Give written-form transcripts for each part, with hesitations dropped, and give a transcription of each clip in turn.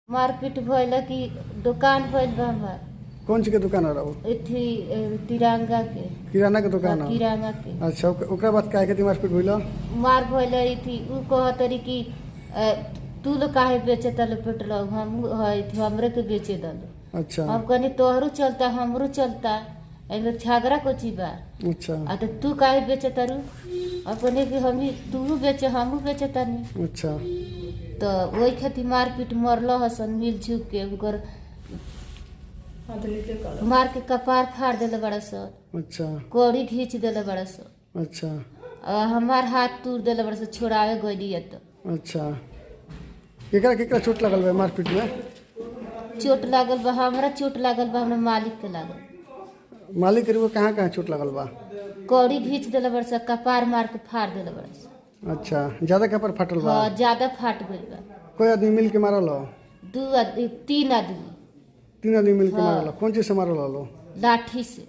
मारपीट भइल कि दुकान भइल बा हमार। कौन चीज के दुकान है वो? तिरंगा के किराना के दुकान है। किराना के। अच्छा ओकरा बाद काहे के मारपीट भइल? मार भइल थी उ कहतरी कि तू लोग काहे बेचे तल पेट्रोल हमरे के बेचे दल। अच्छा हम कहनी तोहरो चलता हमरो चलता एक झगड़ा को बा। अच्छा तो तू काहे बेचे तारू? अब कहने कि हम तू बेचे हमू बेचे तानी। अच्छा तो वही खातिर मारपीट मरल हसन मिल झुक के उनकर मार के कपार फाड़ देले बड़ा सन। अच्छा कौड़ी खींच देले बड़ा सन। अच्छा हमार हाथ तोड़ देले बड़ा सन छोड़ावे गई तो। अच्छा केकरा केकरा चोट लगल बा मारपीट में? चोट लागल बा हमरा चोट लागल बा हमरा मालिक के लागल। मालिक के कहाँ कहाँ चोट लगल बा? कौड़ी खींच देले बड़ा सन कपार मार के फाड़ देले बड़ा सन। अच्छा ज्यादा कपार फाटल बा? हाँ ज्यादा फाट गइल बा। कोई आदमी मिल के मारल हो? तीन आदमी। तीन आदमी मिल के मारल? कौन चीज से मारल हो? लाठी से।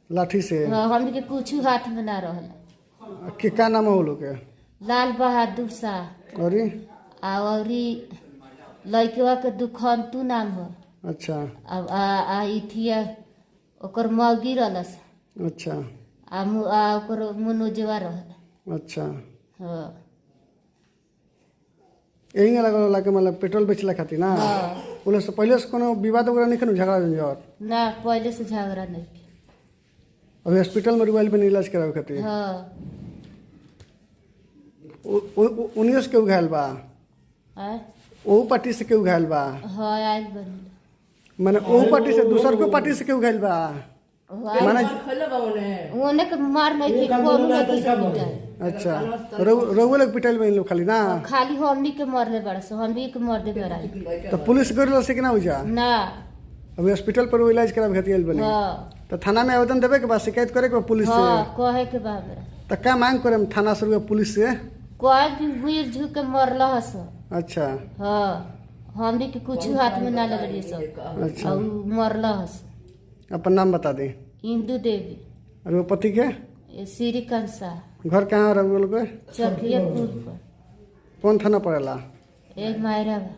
लाठी से? हाँ हमनी के कुछ हाथ में ना रहल। के का नाम हो लोग के? लाल बहादुर शाह और लड़कवा के दुखंतु नाम हो। अच्छा अब इथिया ओकर मौगी रहलस। अच्छा ओकर मनोजवा रहल। अच्छा हाँ यही लगल के मतलब पेट्रोल बेचला खातिर ना? हाँ। पुलिस पहले से कोनो विवाद वगैरह नहीं खनु झगड़ा झंझट? ना पहले से झगड़ा नहीं। अभी हॉस्पिटल में रुआइल पे इलाज करावे खातिर? हाँ उन्हीं से केहू घायल बा? ओ पार्टी से केहू घायल बा? हाँ आइल बनी। माने ओ पार्टी से दूसर को पार्टी से केहू घायल बा? माने ओने के मार नहीं के कोनो नहीं पिटाई। अच्छा रउआ लोग पिटाइल में इन लोग खाली ना? खाली हमनी के मरले बड़ा सो हमनी के मर दे बराई। तो पुलिस गइल से कि ना उजा? ना अभी हॉस्पिटल पर इलाज करावे खातिर आइल बनी? हाँ तो थाना में आवेदन देवे के बाद शिकायत करे के पुलिस से? हाँ कहे के बा हमरा। तो क्या मांग करे थाना से पुलिस से? कोई भी मिल झुक के मरल हस। अच्छा हाँ हमनी के कुछ हाथ में ना लगलिए सब। अच्छा और मरल हस। अपन नाम बता दे। इंदू देवी। और वो पति के? श्री कंसा। घर कहाँ रह लोग? चकिया पुल पर। कौन थाना पड़ेला? एक मायरा बा।